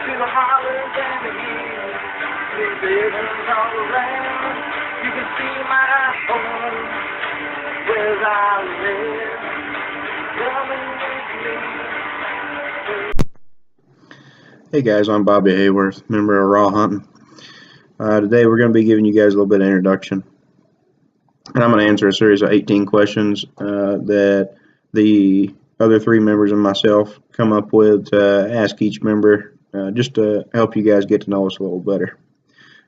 to the hollers and the hills, there's ribbons all around. You can see my home where I live. Come and meet me. Hey guys, I'm Bobby Haworth, member of Raw Hunting. Today we're going to be giving you guys a little bit of introduction. And I'm going to answer a series of 18 questions that the other three members and myself come up with to ask each member just to help you guys get to know us a little better.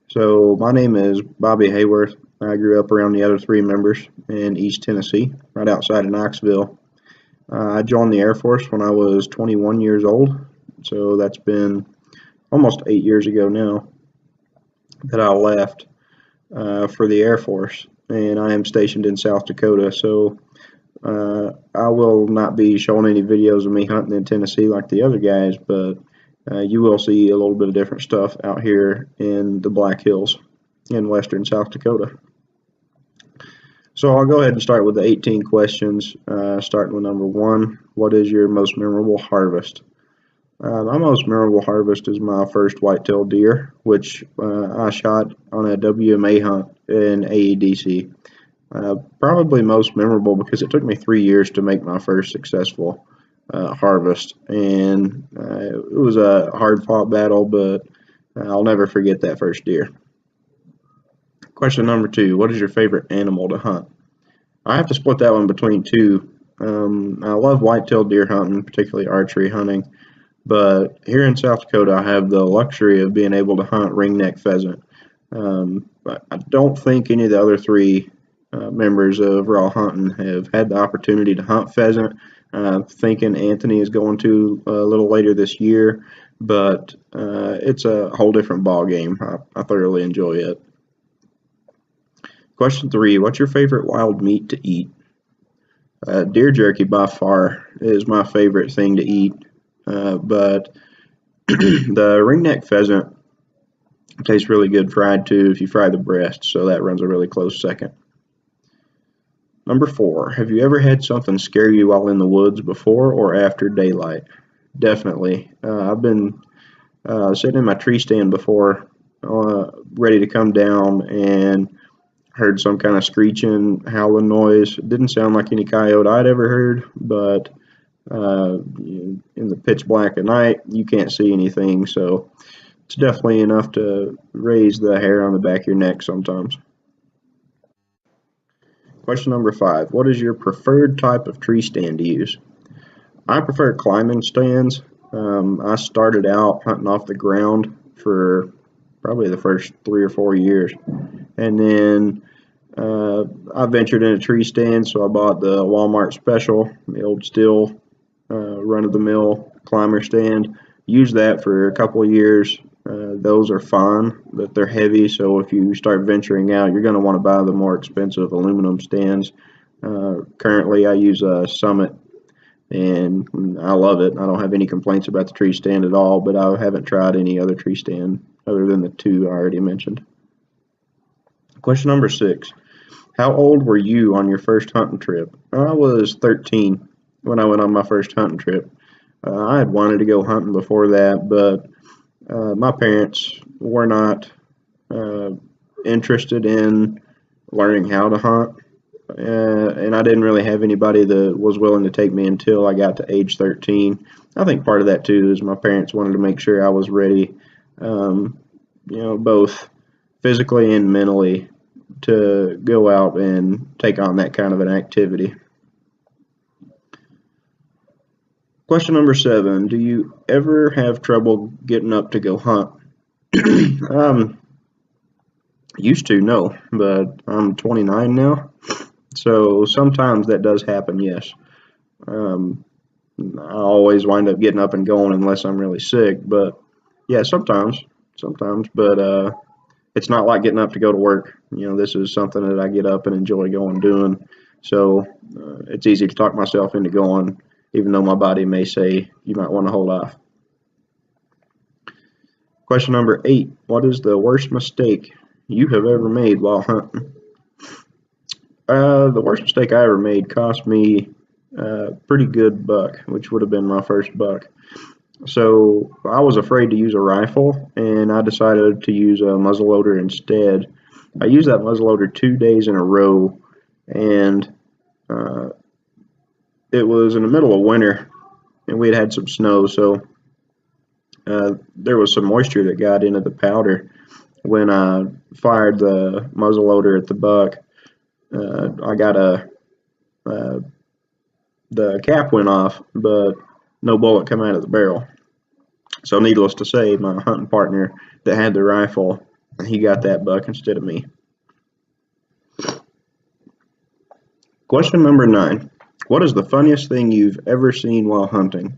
So my name is Bobby Haworth. I grew up around the other three members in East Tennessee, right outside of Knoxville. I joined the Air Force when I was 21 years old. So that's been almost 8 years ago now that I left for the Air Force, and I am stationed in South Dakota. So I will not be showing any videos of me hunting in Tennessee like the other guys, but you will see a little bit of different stuff out here in the Black Hills in western South Dakota. So I'll go ahead and start with the 18 questions, starting with number 1. What is your most memorable harvest? My most memorable harvest is my first white-tailed deer, which I shot on a WMA hunt in AEDC. Probably most memorable because it took me 3 years to make my first successful harvest, and it was a hard-fought battle, but I'll never forget that first deer. Question number 2, what is your favorite animal to hunt? I have to split that one between two. I love white-tailed deer hunting, particularly archery hunting. But here in South Dakota, I have the luxury of being able to hunt ringneck pheasant. But I don't think any of the other three members of Raw Hunting have had the opportunity to hunt pheasant. Thinking Anthony is going to a little later this year, but it's a whole different ball game. I thoroughly enjoy it. Question 3, what's your favorite wild meat to eat? Deer jerky by far is my favorite thing to eat. But the ringneck pheasant tastes really good fried too if you fry the breast, so that runs a really close second. Number 4, have you ever had something scare you while in the woods before or after daylight? Definitely. I've been sitting in my tree stand before, ready to come down, and heard some kind of screeching, howling noise. It didn't sound like any coyote I'd ever heard, but in the pitch black at night, you can't see anything, so it's definitely enough to raise the hair on the back of your neck sometimes. Question number 5, what is your preferred type of tree stand to use? I prefer climbing stands. I started out hunting off the ground for probably the first 3 or 4 years, and then I ventured into tree stands, so I bought the Walmart Special, the old steel run-of-the-mill climber stand. Used that for a couple of years. Those are fine, but they're heavy, so if you start venturing out, you're going to want to buy the more expensive aluminum stands. Currently, I use a Summit, and I love it. I don't have any complaints about the tree stand at all, but I haven't tried any other tree stand other than the two I already mentioned. Question number 6. How old were you on your first hunting trip? I was 13 when I went on my first hunting trip. I had wanted to go hunting before that, but my parents were not interested in learning how to hunt, and I didn't really have anybody that was willing to take me until I got to age 13. I think part of that too is my parents wanted to make sure I was ready, both physically and mentally, to go out and take on that kind of an activity. Question number 7, do you ever have trouble getting up to go hunt? Used to, no, but I'm 29 now, so sometimes that does happen, yes. I always wind up getting up and going unless I'm really sick, but yeah, sometimes, but it's not like getting up to go to work. This is something that I get up and enjoy going doing, so it's easy to talk myself into going, even though my body may say you might want to hold off. Question number 8, what is the worst mistake you have ever made while hunting? The worst mistake I ever made cost me a pretty good buck, which would have been my first buck. So I was afraid to use a rifle, and I decided to use a muzzleloader instead. I used that muzzleloader 2 days in a row, and uh, it was in the middle of winter, and we had had some snow, so there was some moisture that got into the powder. When I fired the muzzleloader at the buck, I got uh, the cap went off, but no bullet come out of the barrel. So needless to say, my hunting partner that had the rifle, he got that buck instead of me. Question number 9. What is the funniest thing you've ever seen while hunting?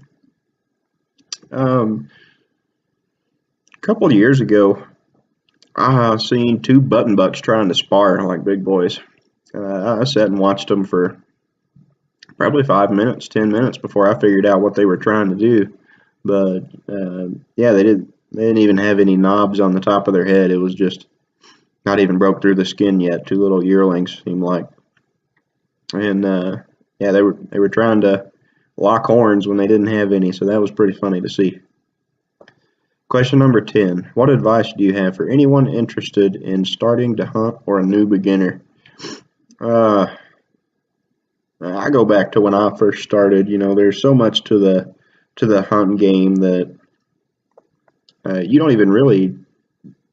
A couple of years ago, I seen two button bucks trying to spar like big boys. I sat and watched them for probably 5 minutes, 10 minutes before I figured out what they were trying to do. But yeah, they didn't even have any knobs on the top of their head. It was just not even broke through the skin yet. Two little yearlings seemed like, and yeah, they were trying to lock horns when they didn't have any. So that was pretty funny to see. Question number 10. What advice do you have for anyone interested in starting to hunt or a new beginner? Uh, I go back to when I first started. You know, there's so much to the hunting game that you don't even really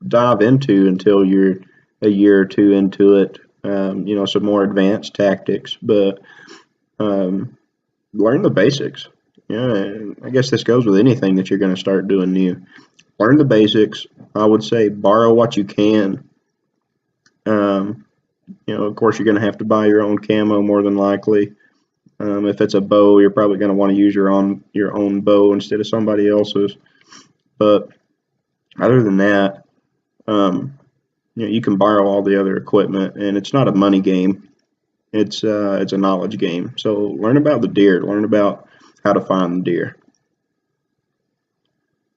dive into until you're a year or two into it. You know, some more advanced tactics, but learn the basics. Yeah, I guess this goes with anything that you're going to start doing new. Learn the basics. I would say borrow what you can. Um, you know, of course, you're going to have to buy your own camo more than likely. If it's a bow, you're probably going to want to use your own bow instead of somebody else's. But other than that, you know, you can borrow all the other equipment, and it's not a money game. It's a knowledge game. So learn about the deer. Learn about how to find the deer.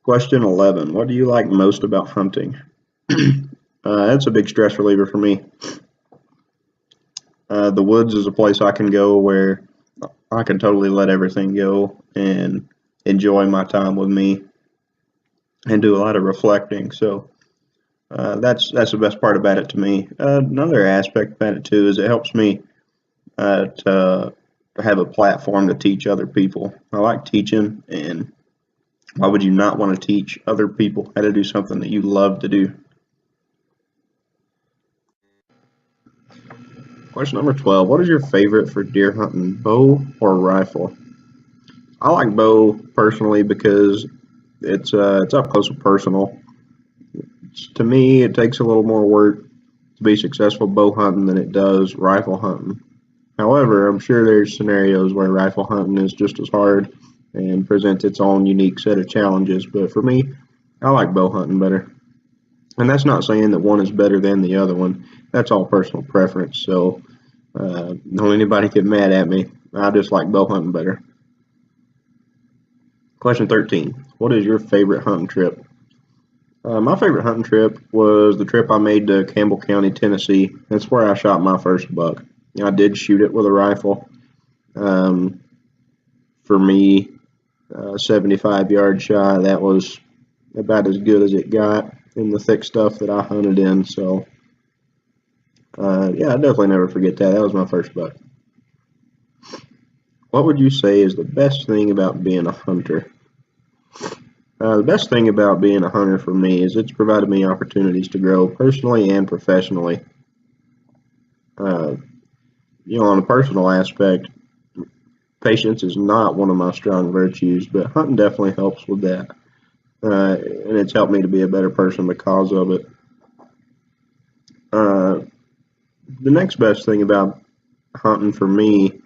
Question 11. What do you like most about hunting? That's a big stress reliever for me. The woods is a place I can go where I can totally let everything go and enjoy my time with me and do a lot of reflecting. So that's the best part about it to me. Another aspect about it too is it helps me to have a platform to teach other people. I like teaching, and why would you not want to teach other people how to do something that you love to do? Question number 12. What is your favorite for deer hunting, bow or rifle? I like bow personally because it's up close and personal. To me, it takes a little more work to be successful bow hunting than it does rifle hunting. However, I'm sure there's scenarios where rifle hunting is just as hard and presents its own unique set of challenges. But for me, I like bow hunting better. And that's not saying that one is better than the other one. That's all personal preference. So don't anybody get mad at me. I just like bow hunting better. Question 13. What is your favorite hunting trip? My favorite hunting trip was the trip I made to Campbell County, Tennessee. That's where I shot my first buck. I did shoot it with a rifle. For me, 75-yard shot, that was about as good as it got in the thick stuff that I hunted in. So, yeah, I definitely never forget that. That was my first buck. What would you say is the best thing about being a hunter? The best thing about being a hunter for me is it's provided me opportunities to grow personally and professionally. Uh, you know, on a personal aspect, patience is not one of my strong virtues, but hunting definitely helps with that. And it's helped me to be a better person because of it. Uh, the next best thing about hunting for me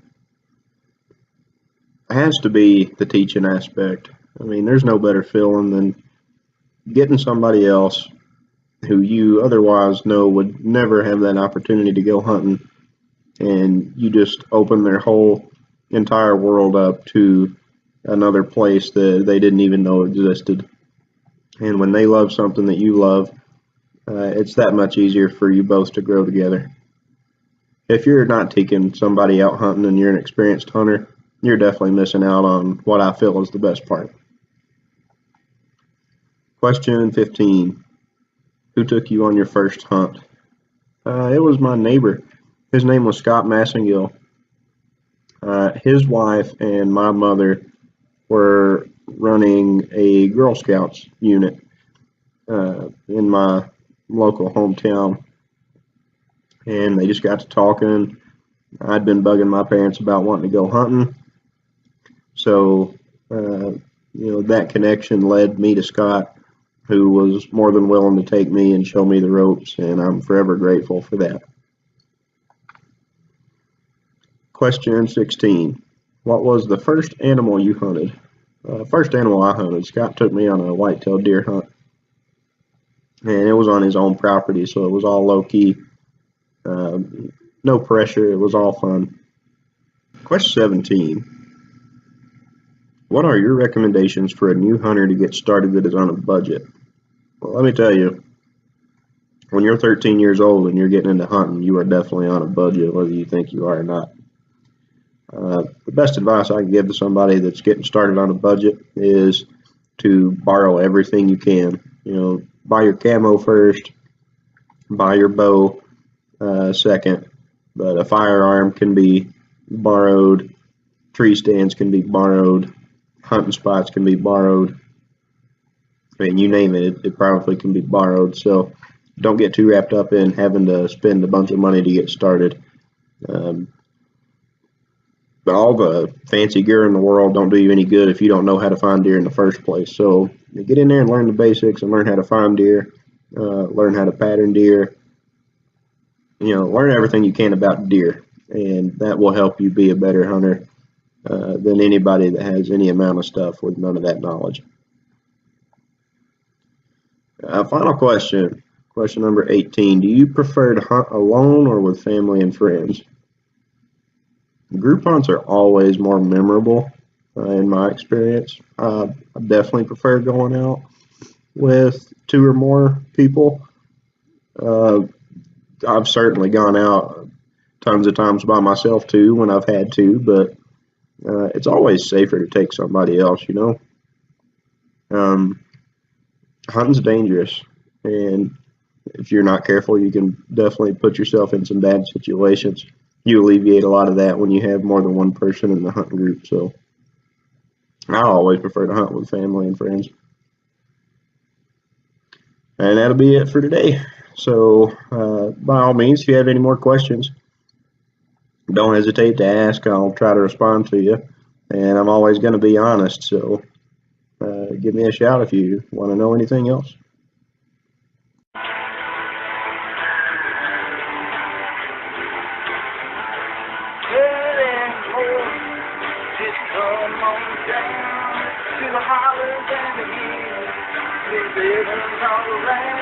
has to be the teaching aspect. I mean, there's no better feeling than getting somebody else who you otherwise know would never have that opportunity to go hunting, and you just open their whole entire world up to another place that they didn't even know existed. And when they love something that you love, it's that much easier for you both to grow together. If you're not taking somebody out hunting and you're an experienced hunter, you're definitely missing out on what I feel is the best part. Question 15. Who took you on your first hunt? It was my neighbor. His name was Scott Massengill. His wife and my mother were running a Girl Scouts unit in my local hometown, and they just got to talking. I'd been bugging my parents about wanting to go hunting, so that connection led me to Scott, who was more than willing to take me and show me the ropes, and I'm forever grateful for that. Question 16. What was the first animal you hunted? First animal I hunted, Scott took me on a white-tailed deer hunt, and it was on his own property, so it was all low-key. No pressure, it was all fun. Question 17. What are your recommendations for a new hunter to get started that is on a budget? Well, let me tell you, when you're 13 years old and you're getting into hunting, you are definitely on a budget, whether you think you are or not. The best advice I can give to somebody that's getting started on a budget is to borrow everything you can. Buy your camo first, buy your bow second, but a firearm can be borrowed, tree stands can be borrowed, hunting spots can be borrowed. I mean, you name it, it probably can be borrowed. So don't get too wrapped up in having to spend a bunch of money to get started. But all the fancy gear in the world don't do you any good if you don't know how to find deer in the first place. So get in there and learn the basics and learn how to find deer, learn how to pattern deer. Learn everything you can about deer, and that will help you be a better hunter than anybody that has any amount of stuff with none of that knowledge. Final question, question number 18. Do you prefer to hunt alone or with family and friends? Group hunts are always more memorable in my experience. I definitely prefer going out with 2 or more people. I've certainly gone out tons of times by myself too when I've had to, but it's always safer to take somebody else, Hunting's dangerous, and if you're not careful, you can definitely put yourself in some bad situations. You alleviate a lot of that when you have more than one person in the hunting group, so I always prefer to hunt with family and friends. And that'll be it for today. So by all means, if you have any more questions, don't hesitate to ask. I'll try to respond to you, and I'm always going to be honest, so give me a shout if you want to know anything else. Just come on down to the Haworth and the hills. There's ribbons all around.